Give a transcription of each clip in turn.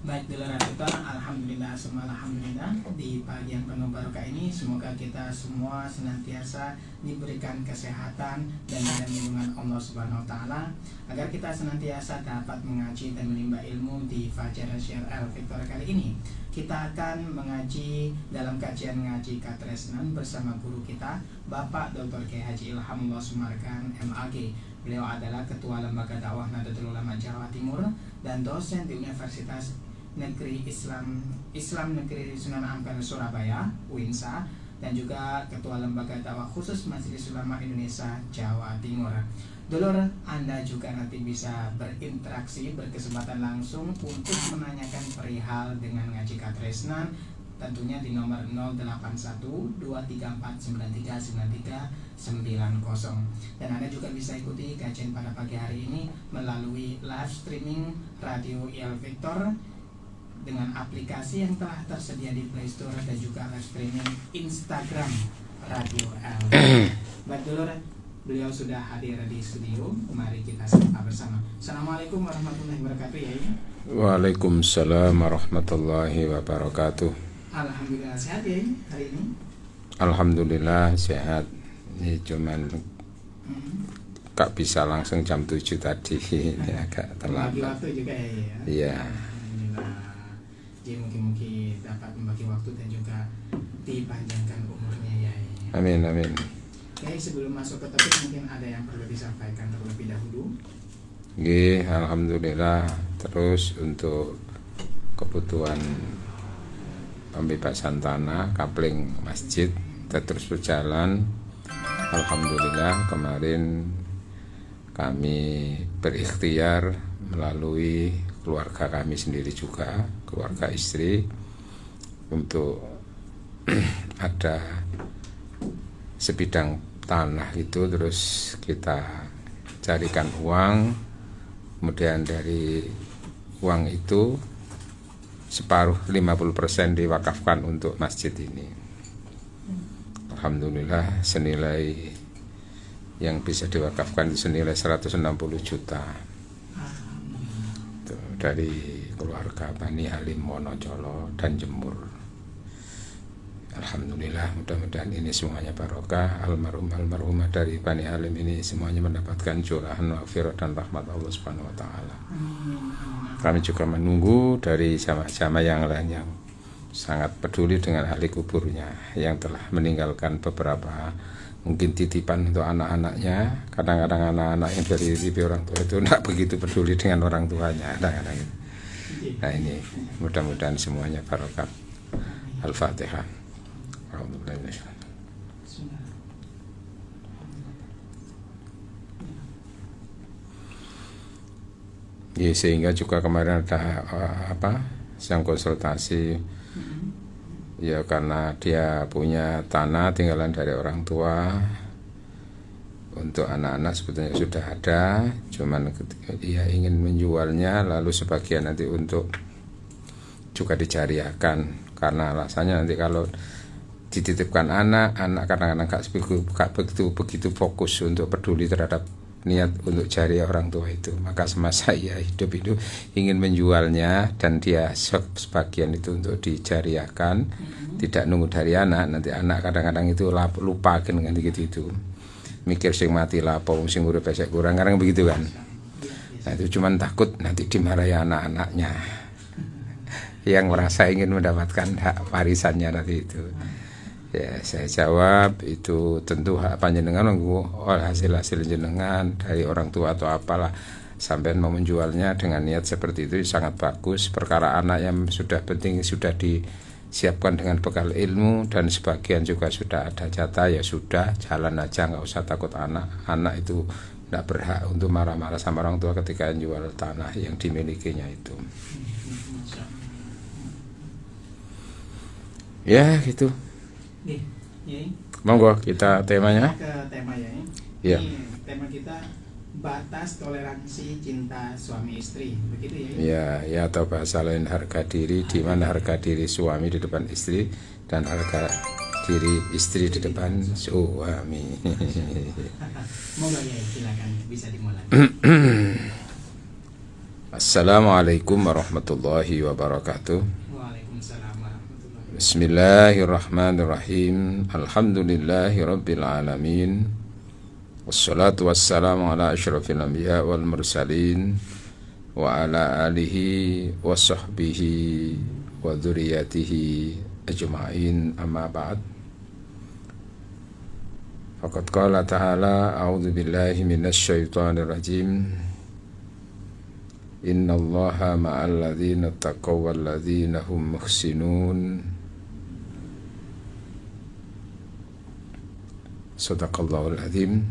Baik dulur kita, alhamdulillah semua alhamdulillah di pagi yang penuh barokah ini semoga kita semua senantiasa diberikan kesehatan dan dalam lindungan Allah Subhanahu wa taala agar kita senantiasa dapat mengaji dan menimba ilmu di Fajar Syar Al-Victor kali ini. Kita akan mengaji dalam kajian ngaji Katresnan bersama guru kita Bapak Dr. Kiai Haji Ilhamullah Sumarkan MAG. Beliau adalah Ketua Lembaga Dakwah Nahdlatul Ulama Jawa Timur dan dosen di Universitas Negeri Islam Negeri Sunan Ampel Surabaya (UINSA) dan juga Ketua Lembaga Dakwah Khusus Majelis Ulama Indonesia Jawa Timur. Dulur, Anda juga nanti bisa berinteraksi, berkesempatan langsung untuk menanyakan perihal dengan ngaji Katresnan tentunya di nomor 081234939390 dan Anda juga bisa ikuti kajian pada pagi hari ini melalui live streaming Radio Il Victor dengan aplikasi yang telah tersedia di Play Store dan juga live streaming Instagram Radio L. Baik dulur, beliau sudah hadir di studio. Mari kita sapa bersama. Assalamualaikum warahmatullahi wabarakatuh ya. Waalaikumsalam warahmatullahi wabarakatuh. Alhamdulillah sehat ya hari ini. Alhamdulillah sehat. Ini cuman gak bisa langsung jam 7 tadi. Ini agak terlambat. Membagi waktu juga ya. Iya. Alhamdulillah. Jadi mungkin dapat membagi waktu dan juga dipanjangkan umurnya ya. Amin amin. Oke, sebelum masuk ke topik mungkin ada yang perlu disampaikan terlebih dahulu. Nggih, alhamdulillah. Terus untuk kebutuhan pembebasan tanah, kapling masjid terus berjalan. Alhamdulillah kemarin kami berikhtiar melalui keluarga kami sendiri juga, keluarga istri, untuk ada sebidang tanah itu, terus kita carikan uang, kemudian dari uang itu separuh 50% diwakafkan untuk masjid ini. Alhamdulillah senilai yang bisa diwakafkan itu senilai 160 juta dari keluarga Bani Halim Wonocolo dan Jemur. Alhamdulillah, mudah-mudahan ini semuanya barokah. Almarhumah dari Bani Halim ini semuanya mendapatkan curahan maghfirah dan rahmat Allah Subhanahu wa taala. Kami juga menunggu dari jamaah-jamaah yang lain yang sangat peduli dengan ahli kuburnya yang telah meninggalkan beberapa mungkin titipan untuk anak-anaknya. Kadang-kadang anak-anak yang dari titipi orang tua itu tidak begitu peduli dengan orang tuanya kadang-kadang. Nah ini mudah-mudahan semuanya barokah. Al-Fatihah. Ya, sehingga juga kemarin ada yang konsultasi ya, karena dia punya tanah tinggalan dari orang tua. Untuk anak-anak sebetulnya sudah ada, cuman ketika dia ingin menjualnya, lalu sebagian nanti untuk juga dijariahkan, karena alasannya nanti kalau dititipkan anak kadang-kadang gak begitu fokus untuk peduli terhadap niat untuk jariah orang tua itu. Maka semasa ia hidup itu ingin menjualnya dan dia sebagian itu untuk dijariahkan, tidak nunggu dari anak. Nanti anak kadang-kadang itu lupa kan gitu, mikir sing mati lapo sing urip pesek kurang, kadang begitu kan. Nah itu cuman takut nanti dimarahi anak-anaknya yang merasa ingin mendapatkan hak warisannya nanti itu. Ya, saya jawab itu tentu hak panjenengan, hasil jenengan dari orang tua atau apalah, sampai mau menjualnya dengan niat seperti itu sangat bagus. Perkara anak yang sudah penting sudah disiapkan dengan bekal ilmu, dan sebagian juga sudah ada jatah, ya sudah jalan aja, nggak usah takut anak itu tidak berhak untuk marah-marah sama orang tua ketika jual tanah yang dimilikinya itu. Ya gitu. Monggo kita temanya. Ke tema ya. Ya. Ini tema kita batas toleransi cinta suami istri, begitu ya? Ya, ya, atau bahasa lain harga diri, di mana harga diri suami di depan istri dan harga diri istri di depan suami. Monggo ya, silakan bisa dimulai. Assalamualaikum warahmatullahi wabarakatuh. Waalaikumsalam warahmatullahi wabarakatuh. Bismillahirrahmanirrahim. Alhamdulillahi rabbil alamin. Wassalatu wassalamu ala asyrafil anbiya wal mursalin wa ala alihi wa sahbihi wa dzurriyyatihi ajma'in, amma ba'd. Faqad qala ta'ala, a'udzu billahi minasy syaithanir rajim. Innallaha ma'al ladzina taqaw wal ladzina hum muhsinun. Shadaqallahul azim.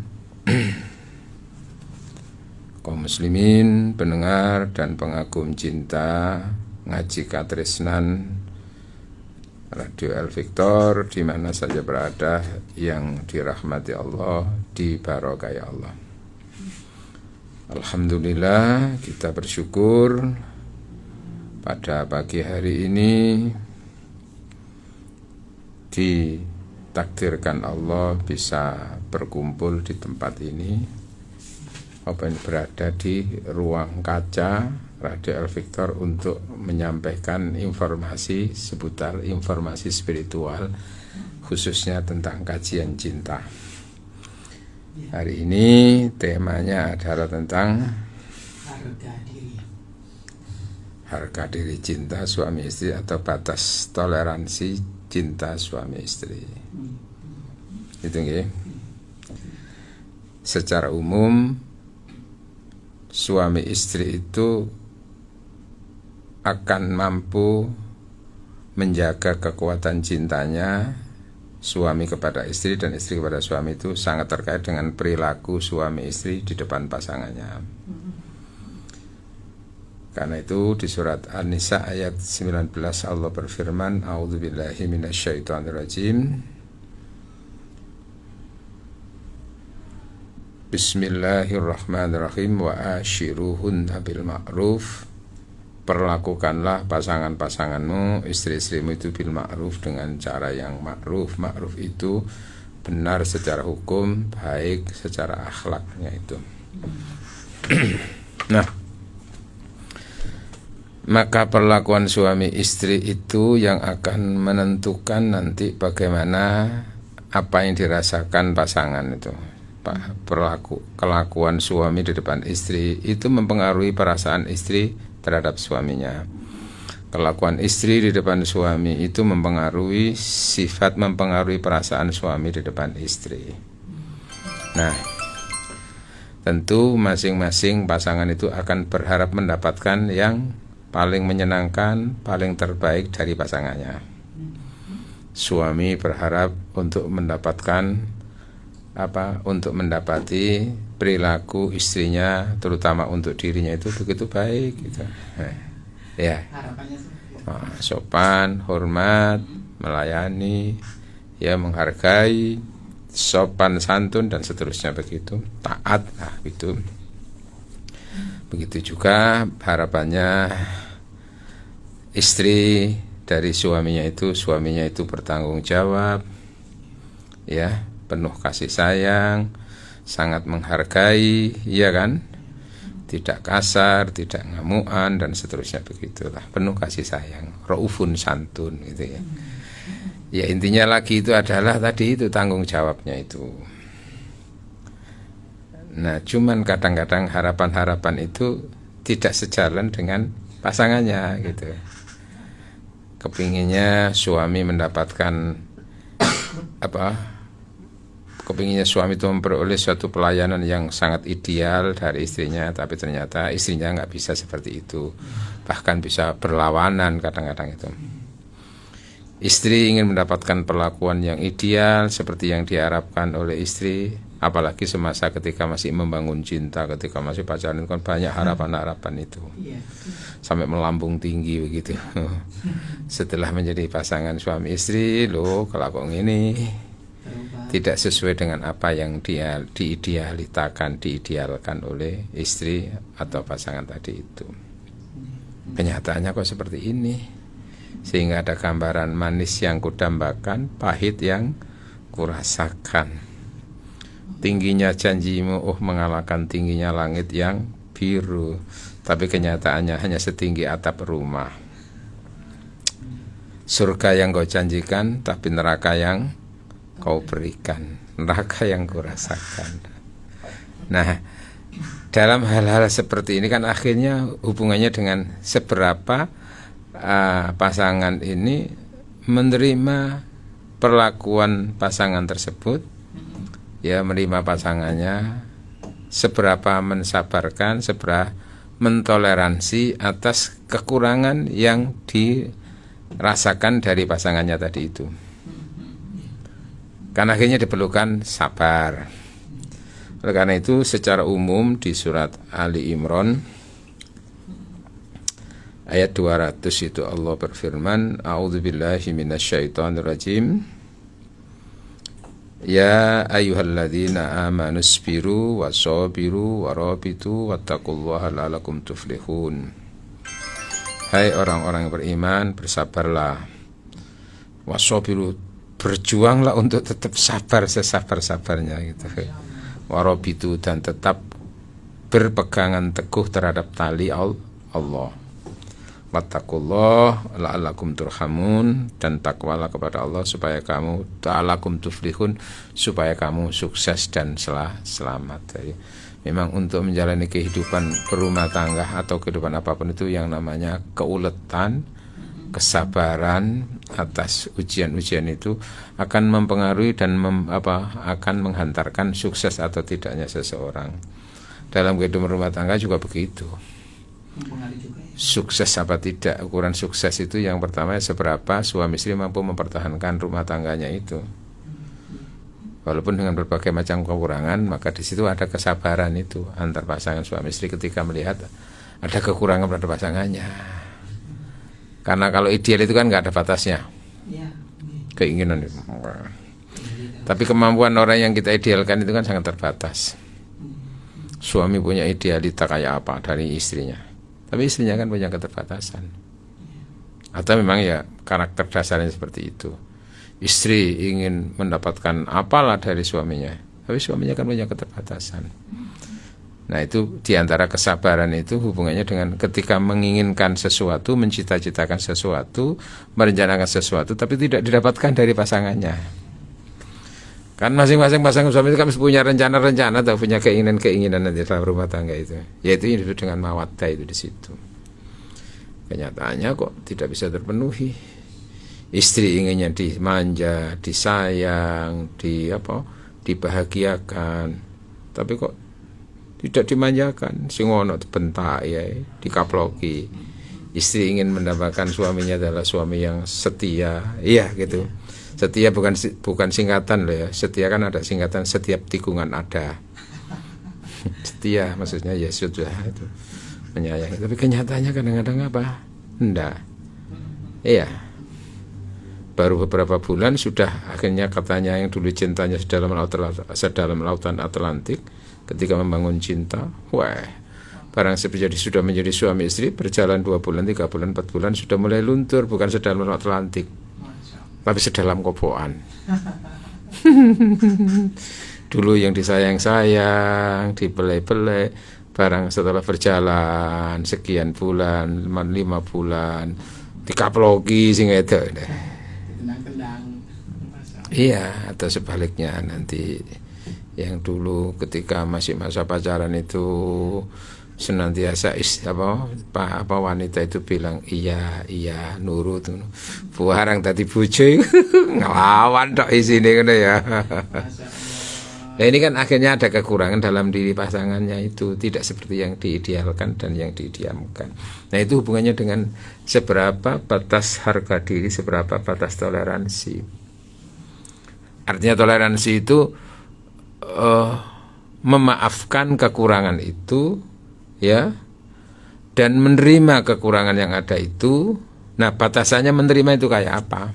Kaum muslimin, pendengar dan pengagum cinta ngaji katresnan Radio El Victor di mana saja berada, yang dirahmati Allah, dibarokai Allah. Alhamdulillah, kita bersyukur pada pagi hari ini ditakdirkan Allah bisa berkumpul di tempat ini, berada di ruang kaca Radio El Victor untuk menyampaikan informasi seputar informasi spiritual, khususnya tentang kajian cinta. Hari ini temanya adalah tentang harga diri cinta suami istri atau batas toleransi cinta suami istri. Itu nggih. Secara umum suami istri itu akan mampu menjaga kekuatan cintanya. Suami kepada istri dan istri kepada suami itu sangat terkait dengan perilaku suami istri di depan pasangannya. Karena itu di surat An-Nisa ayat 19 Allah berfirman, a'udzubillahi minasyaitonirrajim. Bismillahirrahmanirrahim. Wa ashiruhunna bil ma'ruf. Perlakukanlah pasangan-pasanganmu, istri-istrimu itu bil ma'ruf, dengan cara yang ma'ruf. Ma'ruf itu benar secara hukum, baik secara akhlaknya itu. Nah, maka perlakuan suami istri itu yang akan menentukan nanti bagaimana apa yang dirasakan pasangan itu. Kelakuan suami di depan istri itu mempengaruhi perasaan istri terhadap suaminya. Kelakuan istri di depan suami itu mempengaruhi perasaan suami di depan istri. Nah, tentu masing-masing pasangan itu akan berharap mendapatkan yang paling menyenangkan, paling terbaik dari pasangannya. Suami berharap untuk mendapati perilaku istrinya, terutama untuk dirinya itu begitu baik gitu. Ya. Sopan, hormat, melayani, ya, menghargai, sopan santun dan seterusnya begitu, taat, nah gitu. Begitu juga harapannya istri dari suaminya itu bertanggung jawab, ya, penuh kasih sayang, sangat menghargai, ya kan, tidak kasar, tidak ngamuan dan seterusnya begitulah, penuh kasih sayang, raufun santun gitu ya. Ya, intinya lagi itu adalah tadi itu tanggung jawabnya itu. Nah, cuman kadang-kadang harapan-harapan itu tidak sejalan dengan pasangannya gitu. Kepinginnya suami mendapatkan kepinginnya suami itu memperoleh suatu pelayanan yang sangat ideal dari istrinya, tapi ternyata istrinya nggak bisa seperti itu, bahkan bisa berlawanan kadang-kadang itu. Istri ingin mendapatkan perlakuan yang ideal seperti yang diharapkan oleh istri, apalagi semasa ketika masih membangun cinta, ketika masih pacaran, kan banyak harapan-harapan itu sampai melambung tinggi begitu. Setelah menjadi pasangan suami istri, loh kalau kok ini tidak sesuai dengan apa yang dia diidealkan oleh istri atau pasangan tadi itu. Kenyataannya kok seperti ini, sehingga ada gambaran manis yang kudambakan, pahit yang kurasakan. Tingginya janjimu mengalahkan tingginya langit yang biru. tapi kenyataannya hanya setinggi atap rumah. Surga yang kau janjikan, tapi neraka yang kau berikan, neraka yang kau rasakan. Nah, dalam hal-hal seperti ini kan akhirnya hubungannya dengan seberapa pasangan ini menerima perlakuan pasangan tersebut, ya, menerima pasangannya, seberapa mensabarkan, seberapa mentoleransi atas kekurangan yang dirasakan dari pasangannya tadi itu. Karena akhirnya diperlukan sabar. Oleh karena itu secara umum di surat Ali Imran ayat 200 itu Allah berfirman, A'udzubillahi minasyaitonirrajim. Ya ayyuhalladzina amanu sabiru wasabiru warabitu wattaqullaha la'allakum tuflihun. Hai orang-orang yang beriman, bersabarlah. Wasabiru, berjuanglah untuk tetap sabar sesabar-sabarnya gitu. Warabitu, dan tetap berpegangan teguh terhadap tali Allah. Wattaqullah la'allakum turhamun, dan takwalah kepada Allah supaya kamu ta'alakum tuflihun, supaya kamu sukses dan selamat. Jadi, memang untuk menjalani kehidupan berumah tangga atau kehidupan apapun itu yang namanya keuletan, kesabaran atas ujian-ujian itu akan mempengaruhi dan akan menghantarkan sukses atau tidaknya seseorang. Dalam kehidupan rumah tangga juga begitu. Sukses apa tidak, ukuran sukses itu yang pertama seberapa suami istri mampu mempertahankan rumah tangganya itu. Walaupun dengan berbagai macam kekurangan, maka di situ ada kesabaran itu antar pasangan suami istri ketika melihat ada kekurangan pada pasangannya. Karena kalau ideal itu kan nggak ada batasnya, keinginan itu. Tapi kemampuan orang yang kita idealkan itu kan sangat terbatas. Suami punya idealita kayak apa dari istrinya, tapi istrinya kan punya keterbatasan. Atau memang ya karakter dasarnya seperti itu. Istri ingin mendapatkan apalah dari suaminya, tapi suaminya kan punya keterbatasan. Nah itu diantara kesabaran itu hubungannya dengan ketika menginginkan sesuatu, mencita-citakan sesuatu, merencanakan sesuatu, tapi tidak didapatkan dari pasangannya. Kan masing-masing pasangan suami itu kan punya rencana-rencana atau punya keinginan-keinginan di dalam rumah tangga itu. Yaitu yang disebut dengan mawaddah itu di situ. Kenyataannya kok tidak bisa terpenuhi. Istri inginnya dimanja, disayang, dibahagiakan, tapi kok tidak dimanjakan, sing ono bentak ya, dikaploki. Istri ingin mendapatkan suaminya adalah suami yang setia, iya gitu. Setia bukan singkatan loh ya. Setia kan ada singkatan, setiap tikungan ada. Setia maksudnya ya sudah itu menyayangi. Tapi kenyataannya kadang-kadang apa? Enggak. Iya. Baru beberapa bulan sudah akhirnya katanya yang dulu cintanya sedalam lautan Atlantik, ketika membangun cinta, wah, barang sudah menjadi suami istri, berjalan 2 bulan, 3 bulan, 4 bulan sudah mulai luntur, bukan sedalam Atlantik, tapi sedalam kopoan. Dulu yang disayang-sayang, dibelai-belai, barang setelah berjalan sekian bulan, 5 bulan, dikaploki sing itu deh. Iya, atau sebaliknya nanti yang dulu ketika masih masa pacaran itu senantiasa wanita itu bilang iya nurut, buarang tadi bojo ngelawan tok isine ngono ya. Nah ini kan akhirnya ada kekurangan dalam diri pasangannya itu, tidak seperti yang diidealkan dan yang didiamkan. Nah itu hubungannya dengan seberapa batas harga diri, seberapa batas toleransi. Artinya toleransi itu memaafkan kekurangan itu, ya, dan menerima kekurangan yang ada itu. Nah batasannya menerima itu kayak apa?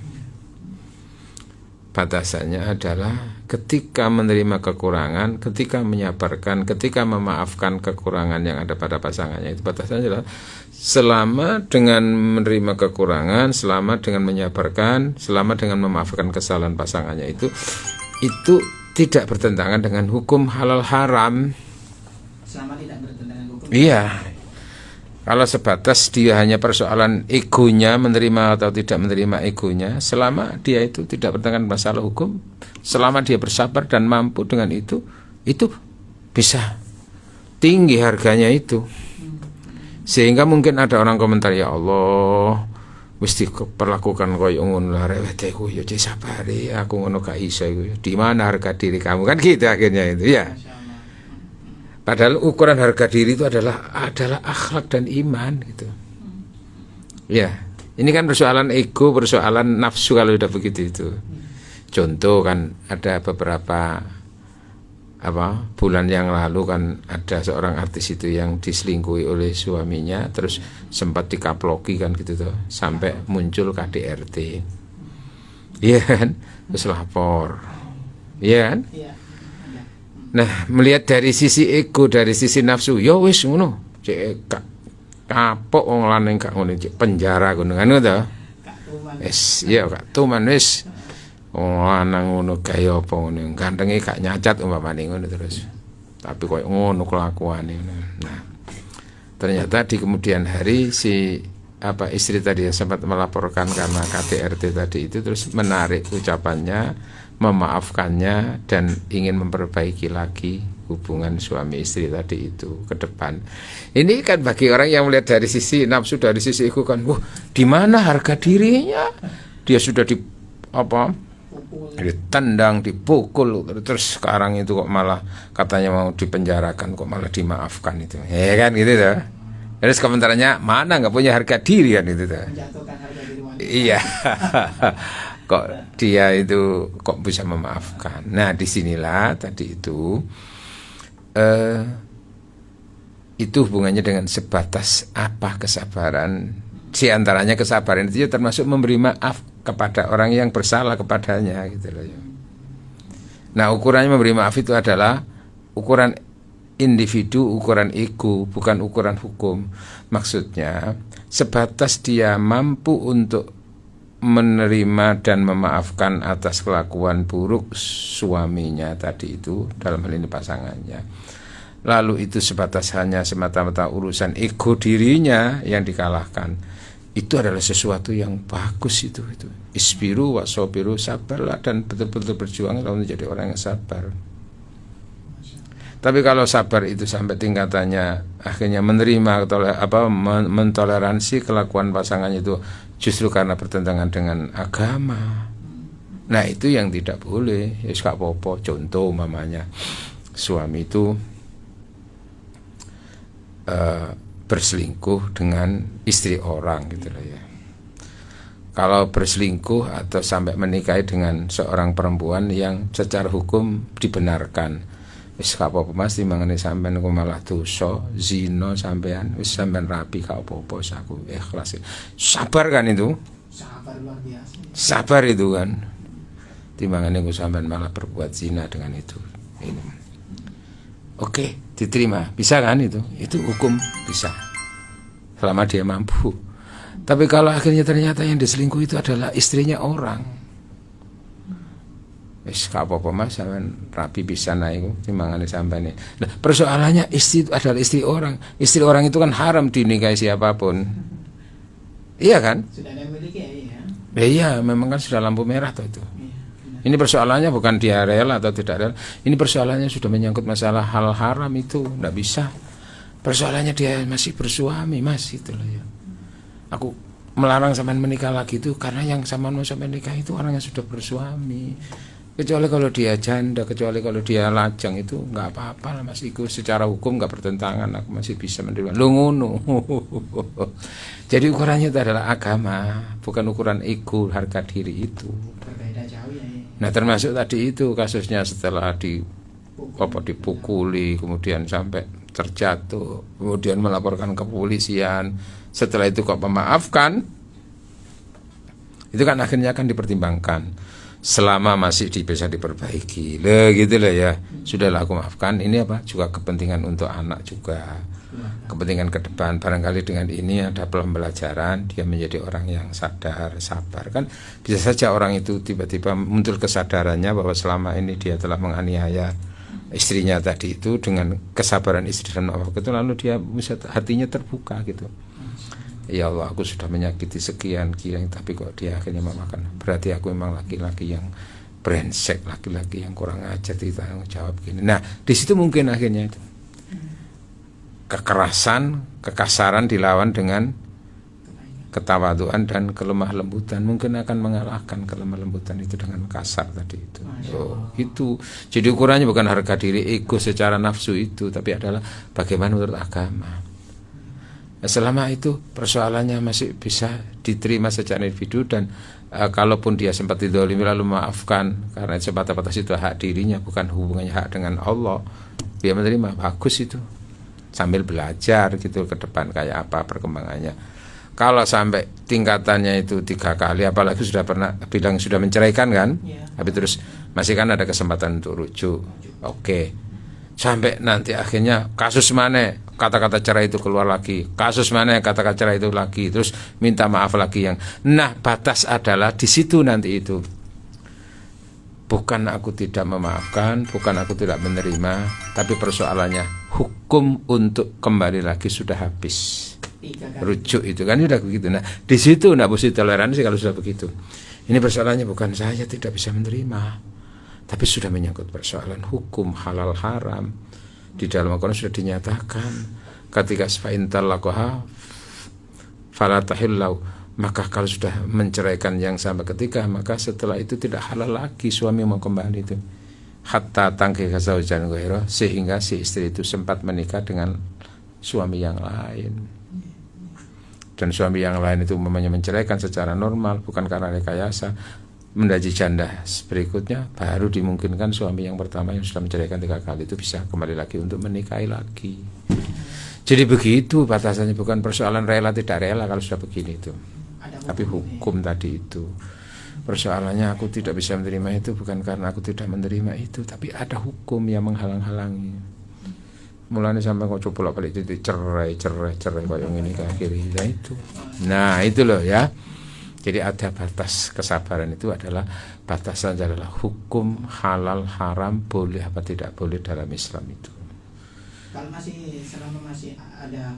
Batasannya adalah ketika menerima kekurangan, ketika menyabarkan, ketika memaafkan kekurangan yang ada pada pasangannya, itu batasannya adalah selama dengan menerima kekurangan, selama dengan menyabarkan, selama dengan memaafkan kesalahan pasangannya itu tidak bertentangan dengan hukum halal haram. Selama tidak bertentangan hukum. Iya. Kalau sebatas dia hanya persoalan egonya, menerima atau tidak menerima egonya, selama dia itu tidak bertentangan masalah hukum, selama dia bersabar dan mampu dengan itu bisa tinggi harganya itu. Sehingga mungkin ada orang komentar, ya Allah, mesti perlakukan koyo ngono lah reweteku ya sabari aku ngono gak iso iku. Di mana harga diri kamu, kan gitu akhirnya itu ya. Padahal ukuran harga diri itu adalah akhlak dan iman gitu. Ya, ini kan persoalan ego, persoalan nafsu kalau udah begitu itu. Contoh kan ada beberapa bulan yang lalu kan ada seorang artis itu yang diselingkuhi oleh suaminya, terus sempat dikaploki kan gitu tuh, sampai muncul KDRT. Iya kan? Terus lapor. Iya kan? Nah, melihat dari sisi ego, dari sisi nafsu, ya wis ngono. Cek kapok wong lanang gak ngono, cek penjara ngono kan to. Wis, ya gak tuman wis. Wong lanang ngono kaya apa ngono, gantenge gak nyacat umpamane ngono terus. Tapi koyo ngono kelakuane. Nah, ternyata di kemudian hari si istri tadi yang sempat melaporkan karena KDRT tadi itu terus menarik ucapannya, memaafkannya dan ingin memperbaiki lagi hubungan suami istri tadi itu ke depan. Ini kan bagi orang yang melihat dari sisi nafsu, dari sisi ego kan, wah, di mana harga dirinya? Dia sudah ditendang, dipukul, terus sekarang itu kok malah katanya mau dipenjarakan, kok malah dimaafkan itu. Ya kan gitu tuh. Terus komentarnya, mana nggak punya harga diri kan itu tuh. Iya. Kok dia itu kok bisa memaafkan. Nah, disinilah tadi itu hubungannya dengan sebatas apa kesabaran. Di antaranya kesabaran itu termasuk memberi maaf kepada orang yang bersalah kepadanya gitu loh. Nah, ukurannya memberi maaf itu adalah ukuran individu, ukuran ego, bukan ukuran hukum. Maksudnya sebatas dia mampu untuk menerima dan memaafkan atas kelakuan buruk suaminya tadi itu, dalam hal ini pasangannya, lalu itu sebatas hanya semata-mata urusan ego dirinya yang dikalahkan, itu adalah sesuatu yang bagus itu. Isbiru wa sobiru, sabarlah dan betul-betul berjuang untuk menjadi orang yang sabar. Tapi kalau sabar itu sampai tingkatannya akhirnya menerima mentoleransi kelakuan pasangannya itu justru karena bertentangan dengan agama, nah itu yang tidak boleh. Ya gak apa-apa. Contoh mamanya suami itu berselingkuh dengan istri orang gitu loh ya. Kalau berselingkuh atau sampai menikahi dengan seorang perempuan yang secara hukum dibenarkan, wis gak apa-apa Mas, timbangane sampean kok malah dosa zina sampean, wis sampean rapi gak apa-apa, aku ikhlas. Sabar kan itu? Sabar luar biasa. Sabar itu kan. Timbangane kok sampean malah berbuat zina dengan itu. Ini. Oke, diterima. Bisa kan itu? Itu hukum bisa. Selama dia mampu. Tapi kalau akhirnya ternyata yang diselingkuh itu adalah istrinya orang, wis gak apa-apa Mas, sampean rapi bisa naik timbangane sampean. Nah, persoalannya istri itu adalah istri orang. Istri orang itu kan haram dinikahi siapapun. Iya kan? Sudah ada yang miliki ya. Iya, memang kan sudah lampu merah tuh itu. Ini persoalannya bukan dia rela atau tidak rela. Ini persoalannya sudah menyangkut masalah hal haram itu, enggak bisa. Persoalannya dia masih bersuami, Mas, itu loh ya. Aku melarang sampean menikah lagi itu karena yang sampean mau sampean nikah itu orang yang sudah bersuami. Kecuali kalau dia janda, kecuali kalau dia lajang, itu nggak apa-apa lah Mas. Itu secara hukum nggak bertentangan, aku masih bisa menerima. Lu ngono. Jadi ukurannya itu adalah agama, bukan ukuran ego, harga diri itu. Berbeda jauh ya. Nah, termasuk tadi itu kasusnya setelah dipukuli, kemudian sampai terjatuh, kemudian melaporkan ke kepolisian. Setelah itu kok memaafkan, itu kan akhirnya akan dipertimbangkan. Selama masih bisa diperbaiki, gitu lah ya. Sudahlah aku maafkan. Ini juga kepentingan untuk anak juga, kepentingan ke depan. Barangkali dengan ini ada pembelajaran, dia menjadi orang yang sadar, sabar. Kan bisa saja orang itu tiba-tiba muncul kesadarannya bahwa selama ini dia telah menganiaya istrinya tadi itu, dengan kesabaran istri dan maaf itu, lalu dia bisa hatinya terbuka gitu. Ya Allah, aku sudah menyakiti sekian, tapi kok dia akhirnya memaafkan. Berarti aku memang laki-laki yang brengsek, laki-laki yang kurang ajar, ditanggung jawab gini. Nah, di situ mungkin akhirnya itu kekerasan, kekasaran dilawan dengan ketawaduan dan kelemah lembutan, mungkin akan mengalahkan kelemah lembutan itu dengan kasar tadi itu. Itu. Jadi ukurannya bukan harga diri, ego secara nafsu itu, tapi adalah bagaimana menurut agama. Selama itu persoalannya masih bisa diterima secara individu, dan kalaupun dia sempat didolimi lalu maafkan, karena sebatas itu hak dirinya, bukan hubungannya hak dengan Allah, dia menerima, bagus itu. Sambil belajar gitu ke depan kayak apa perkembangannya. Kalau sampai tingkatannya itu 3 kali, apalagi sudah pernah bilang sudah menceraikan kan, tapi terus masih kan ada kesempatan untuk rujuk. Oke. Sampai nanti akhirnya kasus mana kata-kata cerai itu keluar lagi, kasus mana kata-kata cerai itu lagi, terus minta maaf lagi yang. Nah, batas adalah di situ nanti itu. Bukan aku tidak memaafkan, bukan aku tidak menerima, tapi persoalannya hukum untuk kembali lagi sudah habis. Rujuk itu kan sudah begitu. Nah, di situ tidak mesti toleransi kalau sudah begitu. Ini persoalannya bukan saya tidak bisa menerima, tapi sudah menyangkut persoalan hukum halal haram. Di dalam Al-Quran sudah dinyatakan, ketika fa'in talaqaha fala tahillau, maka kalau sudah menceraikan yang sampai ketika, maka setelah itu tidak halal lagi suami mau kembali itu. Hatta tangkiha zaujan ghairuh, sehingga si istri itu sempat menikah dengan suami yang lain. Dan suami yang lain itu memangnya menceraikan secara normal, bukan karena rekayasa. Mendaji janda berikutnya baru dimungkinkan suami yang pertama yang sudah menceraikan 3 kali itu bisa kembali lagi untuk menikahi lagi. Jadi begitu batasannya, bukan persoalan rela tidak rela kalau sudah begini itu, tapi hukum tadi itu. Persoalannya aku tidak bisa menerima itu bukan karena aku tidak menerima itu, tapi ada hukum yang menghalang-halangi. Mulanya sampai kok coba balik itu cerai kayak ini ke akhirnya itu. Nah itu loh ya. Jadi ada batas kesabaran, itu adalah batasan adalah hukum halal haram, boleh apa tidak boleh dalam Islam itu. Kalau selama masih ada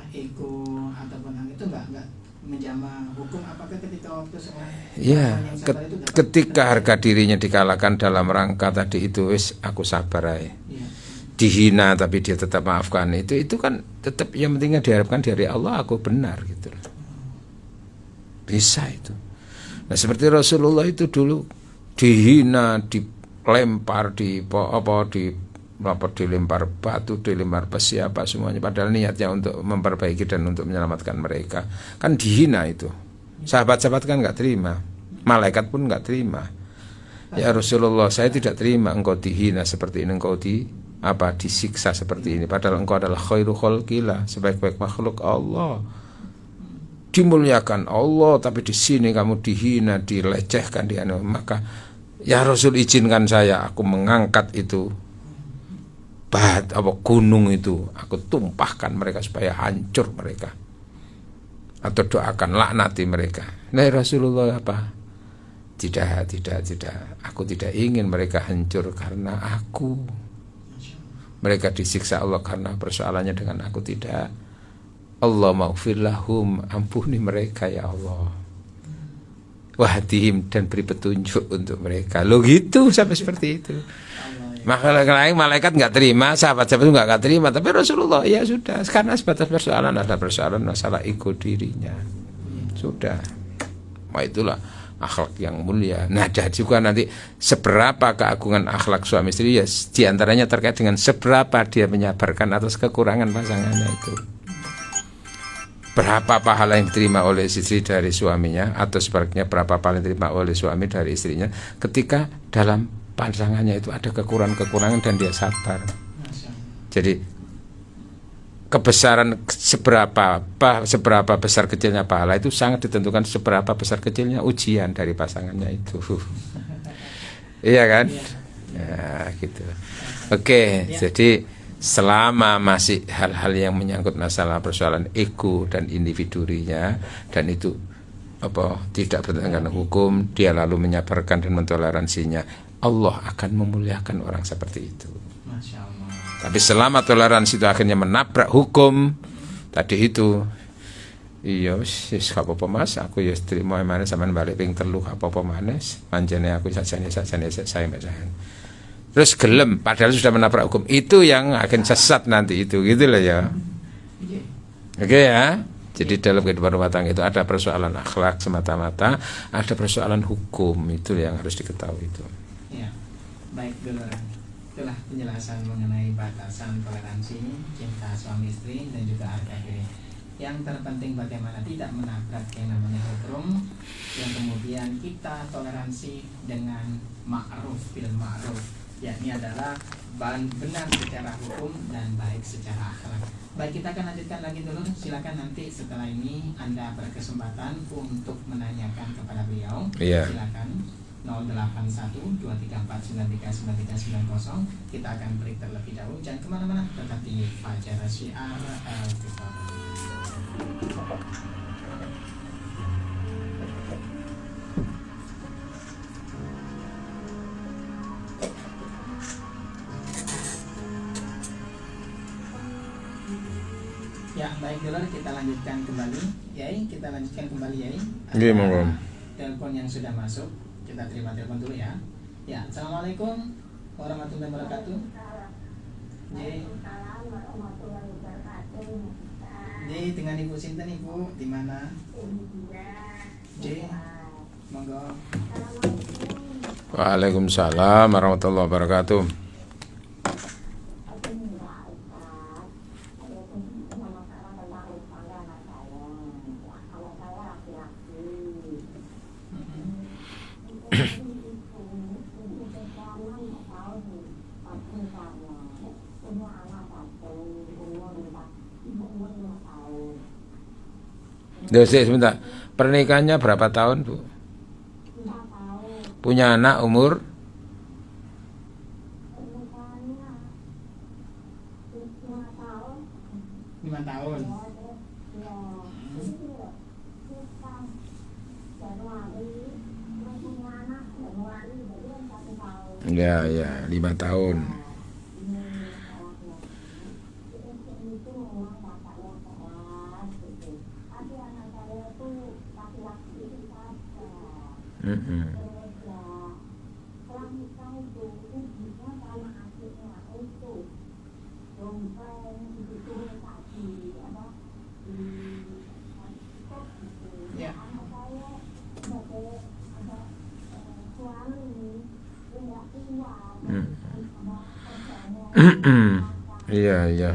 ego ataupun itu enggak menjama hukum, apakah ketika waktu seorang ketika harga dirinya dikalahkan dalam rangka tadi itu wis aku sabar aja. Dihina tapi dia tetap maafkan, itu kan tetap yang pentingnya diharapkan dari Allah aku benar gitu. Bisa itu. Nah seperti Rasulullah itu dulu dihina, dilempar, dilempar batu, dilempar besi apa semuanya, padahal niatnya untuk memperbaiki dan untuk menyelamatkan mereka. Kan dihina itu. Sahabat-sahabat kan nggak terima, malaikat pun nggak terima. Ya Rasulullah, saya tidak terima engkau dihina seperti ini, engkau disiksa seperti ini, padahal engkau adalah khairu khalqillah, sebaik-baik makhluk Allah, dimuliakan Allah, tapi di sini kamu dihina, dilecehkan, maka ya Rasul izinkan saya, aku mengangkat itu gunung itu, aku tumpahkan mereka supaya hancur mereka, atau doakan laknati mereka. Nah Rasulullah apa? Tidak, aku tidak ingin mereka hancur karena aku. Mereka disiksa Allah karena persoalannya dengan aku, tidak. Allah maghfir lahum, ampuni mereka ya Allah. Wahdihim, dan beri petunjuk untuk mereka. Lo gitu sampai seperti itu. Malaikat nggak terima, sahabat-sahabat itu nggak terima, tapi Rasulullah ya sudah, karena sebatas persoalan ada persoalan masalah ego dirinya. Sudah. Wah itulah akhlak yang mulia. Nah, dan juga nanti seberapa keagungan akhlak suami istri ya diantaranya terkait dengan seberapa dia menyabarkan atas kekurangan pasangannya itu. Berapa pahala yang diterima oleh istri dari suaminya, atau sebaliknya berapa pahala yang diterima oleh suami dari istrinya ketika dalam pasangannya itu ada kekurangan-kekurangan dan dia sabar. Jadi kebesaran seberapa besar kecilnya pahala itu sangat ditentukan seberapa besar kecilnya ujian dari pasangannya itu. Iya kan? Ya gitu. Oke, jadi selama masih hal-hal yang menyangkut masalah persoalan ego dan individunya, dan itu tidak bertentangan hukum, dia lalu menyabarkan dan mentoleransinya, Allah akan memuliakan orang seperti itu. Masya Allah. Tapi selama toleransi itu akhirnya menabrak hukum tadi itu, iya wis gak apa-apa Mas, aku ya terima maneh sampean balik ping 3 gak apa-apa maneh, panjene aku sajane saya mecahan. Terus gelem padahal sudah menabrak hukum. Itu yang akan sesat nanti itu, gitu loh ya. Oke ya. Jadi dalam kehidupan rumah tangga itu ada persoalan akhlak semata-mata, ada persoalan hukum, itu yang harus diketahui itu. Ya, baik dulu. Itulah penjelasan mengenai batasan toleransi cinta suami istri dan juga RKB. Yang terpenting bagaimana tidak menabrak yang namanya hukum, yang kemudian kita toleransi dengan ma'ruf bil ma'ruf, yakni adalah benar secara hukum dan baik secara akhlak. Baik, kita akan lanjutkan lagi dulu. Silakan nanti setelah ini Anda berkesempatan untuk menanyakan kepada beliau. Iya. Silakan 081234939390. Kita akan break terlebih dahulu. Jangan kemana-mana, tetap di Fajar Syiar Al-Fitr. Ya, baik dulu kita lanjutkan kembali. Yai, kita lanjutkan kembali Yai. Nggih, monggo. Telepon yang sudah masuk, kita terima telepon dulu ya. Ya, assalamualaikum warahmatullahi wabarakatuh. Jadi dengan Ibu Sinten, Ibu di mana? J, monggo. Waalaikumsalam warahmatullahi wabarakatuh. Sebentar. Pernikahannya berapa tahun, Bu? Punya anak umur? Lima tahun. Ya, 5 tahun. Ya. Iya.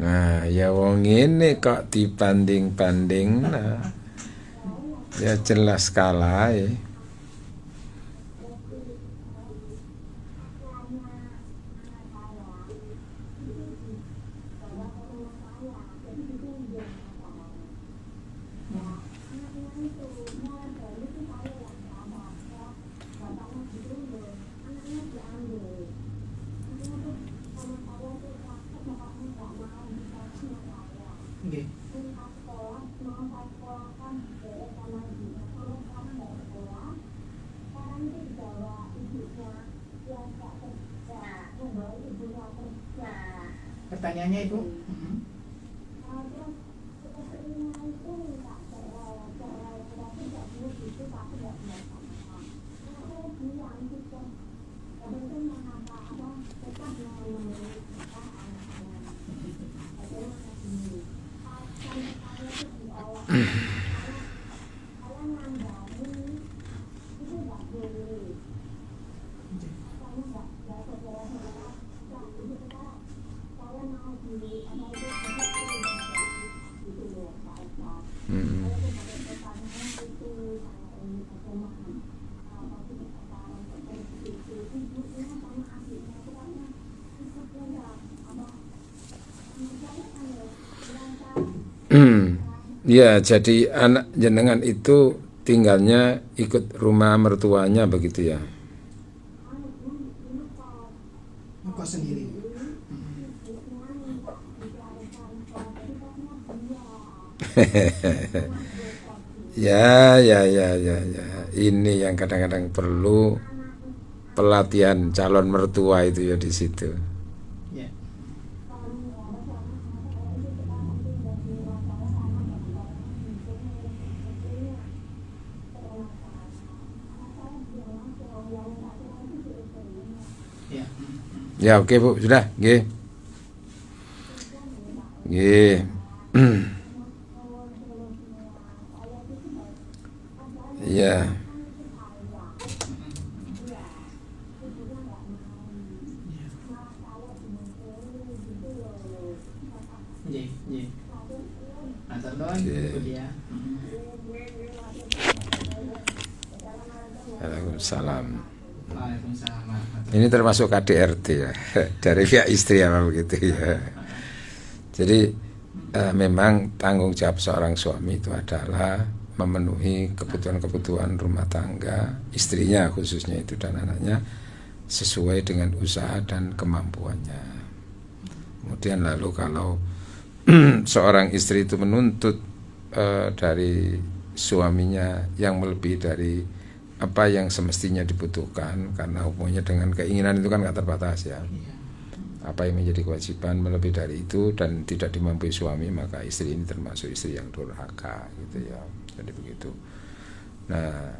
Nah, ya wong ini kok dibanding-banding, nah, ya jelas kalah ya. Pertanyaannya Ibu? Ya, jadi anak jenengan itu tinggalnya ikut rumah mertuanya begitu ya. Kok sendiri? Ya. Ini yang kadang-kadang perlu pelatihan calon mertua itu ya di situ. Ya. Ya. Ya, oke Bu, sudah, nggih. Nggih. Ya. Nggih. Matur nuwun Oke. Bu Dia. Waalaikumsalam. Waalaikumsalam warahmatullahi. Ini termasuk KDRT ya, dari pihak istri apa begitu ya. Jadi memang tanggung jawab seorang suami itu adalah memenuhi kebutuhan-kebutuhan rumah tangga istrinya khususnya itu dan anaknya sesuai dengan usaha dan kemampuannya. Kemudian lalu kalau seorang istri itu menuntut dari suaminya yang melebihi dari apa yang semestinya dibutuhkan, karena hubungannya dengan keinginan itu kan nggak terbatas ya. Apa yang menjadi kewajiban melebihi dari itu dan tidak dimampu suami, maka istri ini termasuk istri yang durhaka gitu ya. Jadi begitu. Nah,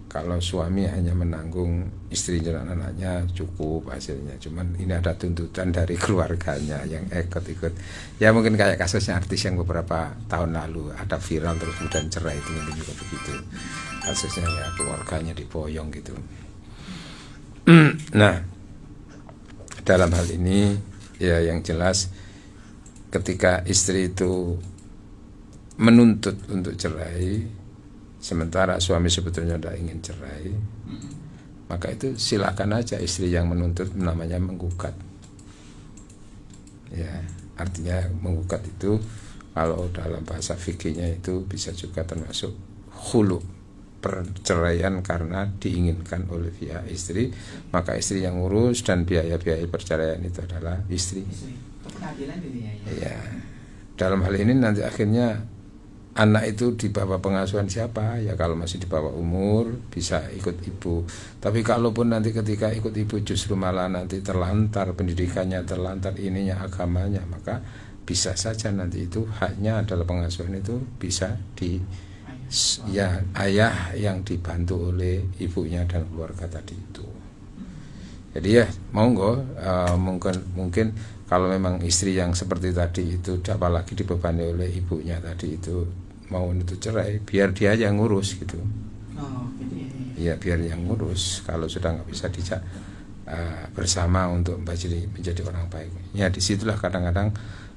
kalau suami hanya menanggung istri dan anaknya cukup hasilnya. Cuman ini ada tuntutan dari keluarganya yang ikut-ikut. Ya mungkin kayak kasusnya artis yang beberapa tahun lalu ada viral terus kemudian cerai, itu mungkin juga begitu. Kasusnya ya keluarganya diboyong gitu. Nah, dalam hal ini ya yang jelas ketika istri itu menuntut untuk cerai sementara suami sebetulnya tidak ingin cerai, maka itu silakan aja istri yang menuntut, namanya menggugat. Ya, artinya menggugat itu kalau dalam bahasa fikihnya itu bisa juga termasuk khulu, perceraian karena diinginkan oleh pihak istri, maka istri yang ngurus dan biaya-biaya perceraian itu adalah istri. Pengadilan ini ya. Ya, dalam hal ini nanti akhirnya anak itu di bawah pengasuhan siapa? Ya kalau masih di bawah umur bisa ikut ibu. Tapi kalaupun nanti ketika ikut ibu justru malah nanti terlantar pendidikannya, terlantar ininya, agamanya, maka bisa saja nanti itu haknya adalah pengasuhan itu bisa di ya ayah yang dibantu oleh ibunya dan keluarga tadi itu. Jadi ya monggo mungkin kalau memang istri yang seperti tadi itu apalagi dibebani oleh ibunya tadi itu mau menuntut cerai, biar dia yang ngurus gitu. Oh, gitu ya. Ya biar yang ngurus kalau sudah nggak bisa dijak bersama untuk menjadi orang baik. Ya disitulah kadang-kadang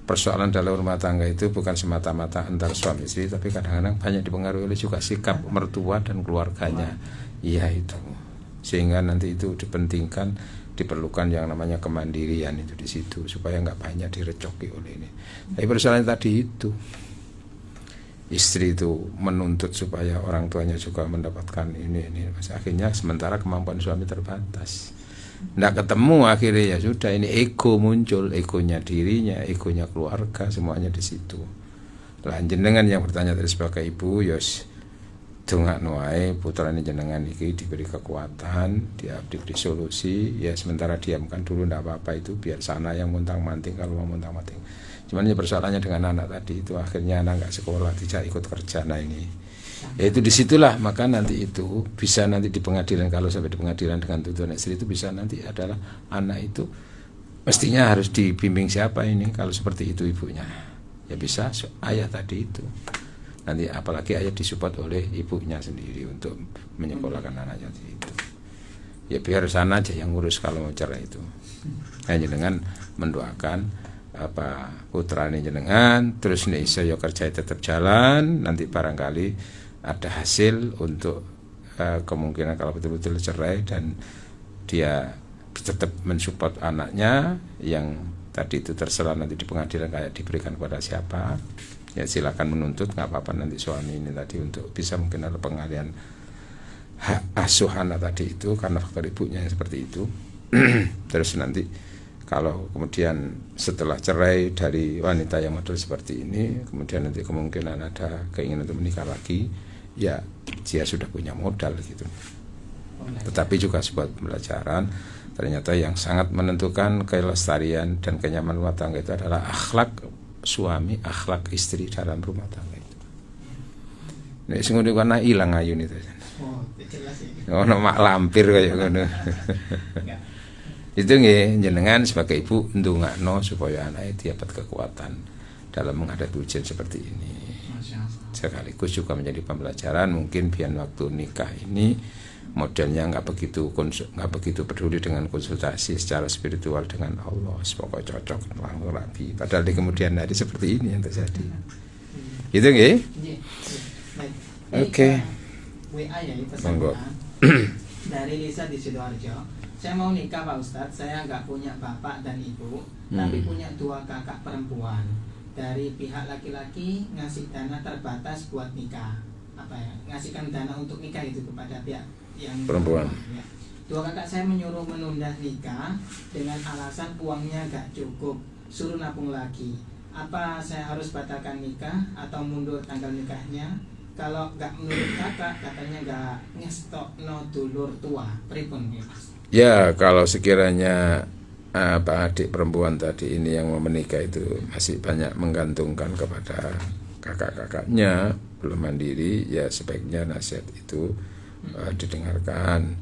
persoalan dalam rumah tangga itu bukan semata-mata antar suami istri, tapi kadang-kadang banyak dipengaruhi oleh juga sikap mertua dan keluarganya. Iya itu, sehingga nanti itu dipentingkan, diperlukan yang namanya kemandirian itu di situ supaya nggak banyak direcoki oleh ini. Tapi persoalan tadi itu istri itu menuntut supaya orang tuanya juga mendapatkan ini akhirnya sementara kemampuan suami terbatas. Nggak ketemu akhirnya ya sudah ini ego muncul, egonya dirinya, egonya keluarga, semuanya di situ. Lah jenengan yang bertanya tadi sebagai ibu, yos dongakno wae putrane jenengan iki diberi kekuatan, diberi solusi, ya sementara diamkan dulu ndak apa-apa itu biar sana yang montang-manting kalau mau montang-manting. Cuman ya persoalannya dengan anak tadi itu akhirnya anak nggak sekolah, tidak ikut kerja, nah ini. Ya itu disitulah maka nanti itu bisa nanti di pengadilan, kalau sampai di pengadilan dengan tuntutan istri itu bisa nanti adalah anak itu mestinya harus dibimbing siapa ini kalau seperti itu ibunya. Ya bisa ayah tadi itu. Nanti apalagi ayah disupport oleh ibunya sendiri untuk menyekolahkan anaknya itu. Ya biar sana aja yang ngurus kalau mau cerai itu. Hanya dengan mendoakan apa putrane jenengan terus nih saya kerja tetap jalan, nanti barangkali ada hasil untuk kemungkinan kalau betul-betul cerai dan dia tetap mensupport anaknya yang tadi itu terserah nanti di pengadilan kayak diberikan kepada siapa ya silakan menuntut, nggak apa-apa nanti suami ini tadi untuk bisa mungkin ada pengalihan hak asuh anak tadi itu karena faktor ibunya yang seperti itu. Terus nanti kalau kemudian setelah cerai dari wanita yang model seperti ini, kemudian nanti kemungkinan ada keinginan untuk menikah lagi, ya dia sudah punya modal gitu. Tetapi juga sebuah pembelajaran, ternyata yang sangat menentukan kelestarian dan kenyamanan rumah tangga itu adalah akhlak suami, akhlak istri dalam rumah tangga itu. Nek sing ngene kana ilang ayune itu. Oh, jelas ya. Ono mak lampir kaya ngono. Itu nggih jenengan sebagai ibu ndongakno supaya anaknya dapat kekuatan dalam menghadapi ujian seperti ini. Sekaligus juga menjadi pembelajaran mungkin biar waktu nikah ini modelnya nggak begitu peduli dengan konsultasi secara spiritual dengan Allah, pokoknya cocok langsung rapi. Padahal di kemudian hari seperti ini yang terjadi. Gitu nggih? Oke. WA ya pesan Monggo. Dari Lisa di Sidoarjo. Saya mau nikah Pak Ustadz, saya nggak punya bapak dan ibu, tapi punya 2 kakak perempuan. Dari pihak laki-laki ngasih dana terbatas buat nikah. Apa ya? Ngasihkan dana untuk nikah itu kepada pihak yang perempuan. Ya. 2 kakak saya menyuruh menunda nikah dengan alasan uangnya gak cukup, suruh nabung lagi. Apa saya harus batalkan nikah atau mundur tanggal nikahnya? Kalau gak menurut kakak, katanya gak ngestok no dulur tua. Pripun ya Mas? Ya kalau sekiranya adik perempuan tadi ini yang mau menikah itu masih banyak menggantungkan kepada kakak-kakaknya, belum mandiri, ya sebaiknya nasihat itu didengarkan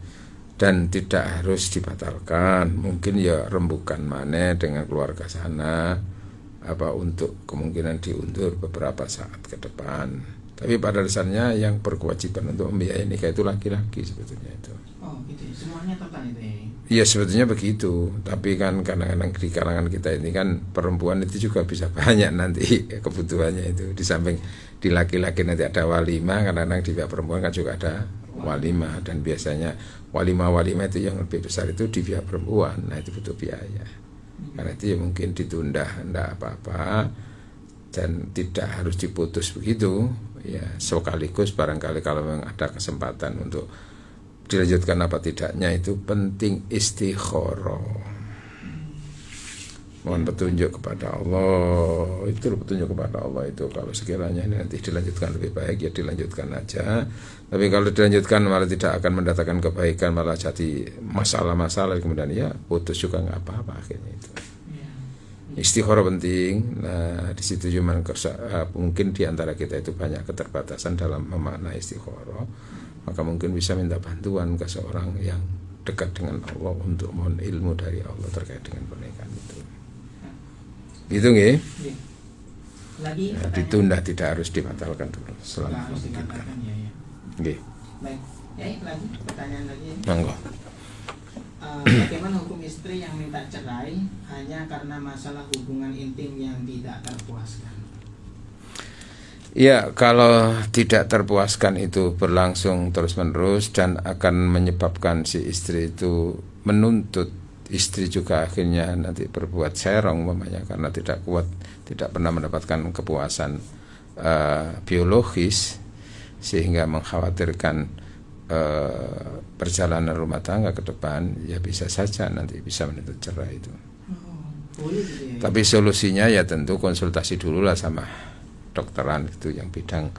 dan tidak harus dibatalkan. Mungkin ya rembukan maneh dengan keluarga sana untuk kemungkinan diundur beberapa saat ke depan. Tapi pada dasarnya yang berkewajiban untuk membiayai nikah itu laki-laki sebetulnya itu. Oh gitu, semuanya total itu ya? Ya sebetulnya begitu. Tapi kan kadang-kadang di kalangan kita ini kan perempuan itu juga bisa banyak nanti kebutuhannya itu. Di samping di laki-laki nanti ada walimah, kadang-kadang di pihak perempuan kan juga ada walimah. Dan biasanya walimah itu yang lebih besar itu di pihak perempuan. Nah itu butuh biaya. Karena itu ya mungkin ditunda, enggak apa-apa. Dan tidak harus diputus begitu. Ya sekaligus barangkali kalau memang ada kesempatan untuk dilanjutkan apa tidaknya itu penting istikharah. Mohon petunjuk kepada Allah. Itu petunjuk kepada Allah itu kalau sekiranya nanti dilanjutkan lebih baik ya dilanjutkan aja. Tapi kalau dilanjutkan malah tidak akan mendatangkan kebaikan, malah jadi masalah-masalah kemudian ya putus juga nggak apa-apa akhirnya itu. Istikharah penting. Nah di situ cuma mungkin di antara kita itu banyak keterbatasan dalam memaknai istikharah. Maka mungkin bisa minta bantuan ke seorang yang dekat dengan Allah untuk mohon ilmu dari Allah terkait dengan pernikahan itu. Gitu nggih? Lagi ya, ditunda, tidak harus dibatalkan dulu selama harus dibatalkan ya. Nggih. Baik. Ya, lagi pertanyaan lagi. Monggo. Bagaimana hukum istri yang minta cerai hanya karena masalah hubungan intim yang tidak terpuaskan? Ya, kalau tidak terpuaskan itu berlangsung terus-menerus dan akan menyebabkan si istri itu menuntut istri juga akhirnya nanti berbuat serong umpamanya karena tidak kuat, tidak pernah mendapatkan kepuasan biologis sehingga mengkhawatirkan perjalanan rumah tangga ke depan, ya bisa saja nanti bisa menuntut cerai itu. Boleh gitu ya. Tapi solusinya ya tentu konsultasi dulu lah sama dokteran itu yang bidang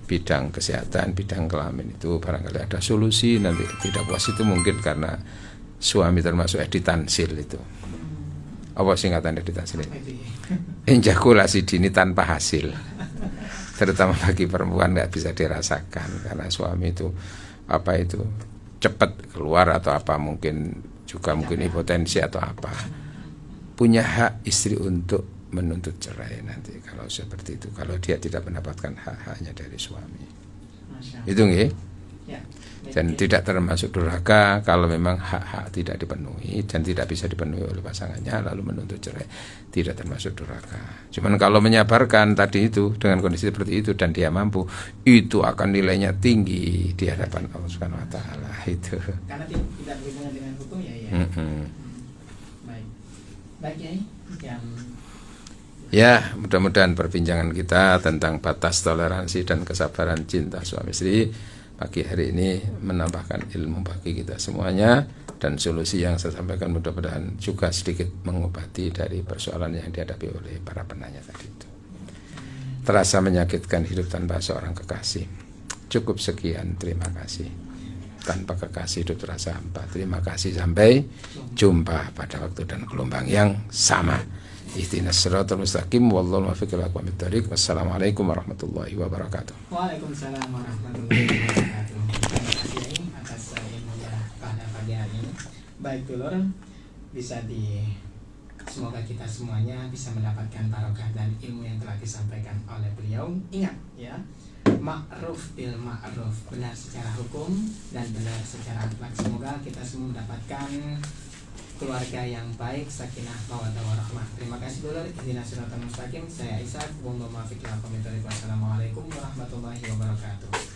bidang kesehatan, bidang kelamin itu barangkali ada solusi. Nanti tidak puas itu mungkin karena suami termasuk editansil itu. Apa singkatan editansil itu? Ejakulasi dini tanpa hasil. Terutama bagi perempuan nggak bisa dirasakan karena suami itu cepat keluar atau mungkin juga mungkin hipotensi atau punya hak istri untuk menuntut cerai nanti kalau seperti itu, kalau dia tidak mendapatkan hak-haknya dari suami. Itu nggih. Ya. Dan tidak termasuk durhaka kalau memang hak-hak tidak dipenuhi dan tidak bisa dipenuhi oleh pasangannya lalu menuntut cerai, tidak termasuk durhaka. Cuman kalau menyabarkan tadi itu dengan kondisi seperti itu dan dia mampu, itu akan nilainya tinggi di hadapan Allah Subhanahu wa taala itu. Karena tidak berhubungan dengan hukum ya. Baik. Baik ya, jam Ya, mudah-mudahan perbincangan kita tentang batas toleransi dan kesabaran cinta suami istri pagi hari ini menambahkan ilmu bagi kita semuanya, dan solusi yang saya sampaikan mudah-mudahan juga sedikit mengobati dari persoalan yang dihadapi oleh para penanya tadi itu. Terasa menyakitkan hidup tanpa seorang kekasih. Cukup sekian, terima kasih. Tanpa kekasih hidup terasa hampa. Terima kasih, sampai jumpa pada waktu dan gelombang yang sama. Ihdinas siratal mustaqim wallahu muwaffiq ila aqwamit thoriq. Wassalamualaikum warahmatullahi wabarakatuh. Waalaikumsalam warahmatullahi wabarakatuh. Terima kasih atas ilmunya pada pagi hari ini. Baik dulur, semoga kita semuanya bisa mendapatkan barokah dan ilmu yang telah disampaikan oleh beliau. Ingat ya, ma'ruf bil ma'ruf, benar secara hukum dan benar secara akhlak. Semoga kita semua mendapatkan keluarga yang baik, sakinah, mawaddah warahmah. Terima kasih dulur. Ihdinas siratal mustaqim. Saya Ishak. Wassalamualaikum warahmatullahi wabarakatuh.